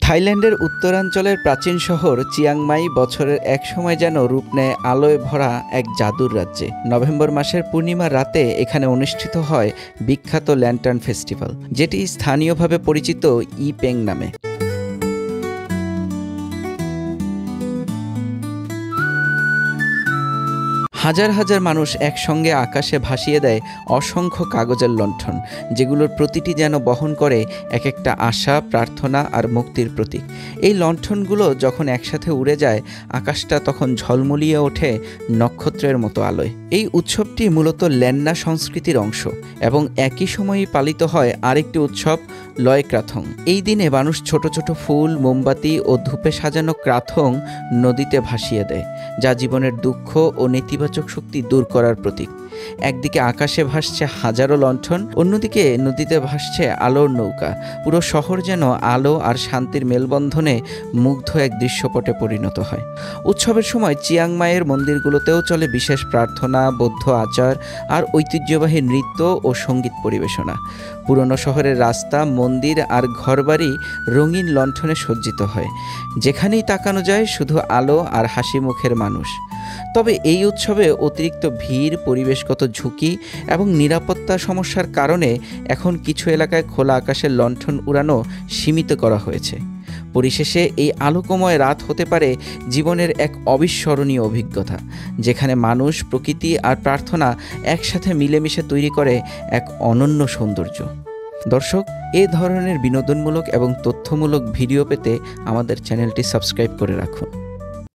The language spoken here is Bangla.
থাইল্যান্ডের উত্তরাঞ্চলের প্রাচীন শহর চিয়াংমাই বছরের এক সময় যেন রূপ নেয় আলোয় ভরা এক জাদুর রাজ্যে। নভেম্বর মাসের পূর্ণিমার রাতে এখানে অনুষ্ঠিত হয় বিখ্যাত ল্যান্টার্ন ফেস্টিভ্যাল, যেটি স্থানীয়ভাবে পরিচিত ই পেং নামে। হাজার হাজার মানুষ একসঙ্গে আকাশে ভাসিয়ে দেয় অসংখ্য কাগজের লণ্ঠন, যেগুলোর প্রতিটি যেন বহন করে এক একটা আশা, প্রার্থনা আর মুক্তির প্রতীক। এই লণ্ঠনগুলো যখন একসাথে উড়ে যায়, আকাশটা তখন ঝলমলিয়ে ওঠে নক্ষত্রের মতো আলোয়। এই উৎসবটি মূলত ল্যান্না সংস্কৃতির অংশ এবং একই সময়েই পালিত হয় আরেকটি উৎসব, লয় ক্রাথং। এই দিনে মানুষ ছোট ছোট ফুল, মোমবাতি ও ধূপে সাজানো ক্রাথং নদীতে ভাসিয়ে দেয়, যা জীবনের দুঃখ ও নেতিবাচক শক্তি দূর করার প্রতীক। একদিকে আকাশে ভাসছে হাজারো লণ্ঠন, অন্যদিকে নদীতে ভাসছে আলোর নৌকা। পুরো শহর যেন আলো আর শান্তির মেলবন্ধনে মুগ্ধ এক দৃশ্যপটে পরিণত হয়। উৎসবের সময় চিয়াংমাইয়ের মন্দিরগুলোতেও চলে বিশেষ প্রার্থনা, বৌদ্ধ আচার আর ঐতিহ্যবাহী নৃত্য ও সঙ্গীত পরিবেশনা। পুরনো শহরের রাস্তা, মন্দির আর ঘরবাড়ি রঙিন লণ্ঠনে সজ্জিত হয়। যেখানেই তাকানো যায় শুধু আলো আর হাসি মুখের মানুষ। তবে এই উৎসবে অতিরিক্ত ভিড়, পরিবেশগত ঝুঁকি এবং নিরাপত্তা সমস্যার কারণে এখন কিছু এলাকায় খোলা আকাশের লণ্ঠন উড়ানো সীমিত করা হয়েছে। পরিশেষে এই আলোকময় রাত হতে পারে জীবনের এক অবিস্মরণীয় অভিজ্ঞতা, যেখানে মানুষ, প্রকৃতি আর প্রার্থনা একসাথে মিলেমিশে তৈরি করে এক অনন্য সৌন্দর্য। দর্শক, এ ধরনের বিনোদনমূলক এবং তথ্যমূলক ভিডিও পেতে আমাদের চ্যানেলটি সাবস্ক্রাইব করে রাখুন।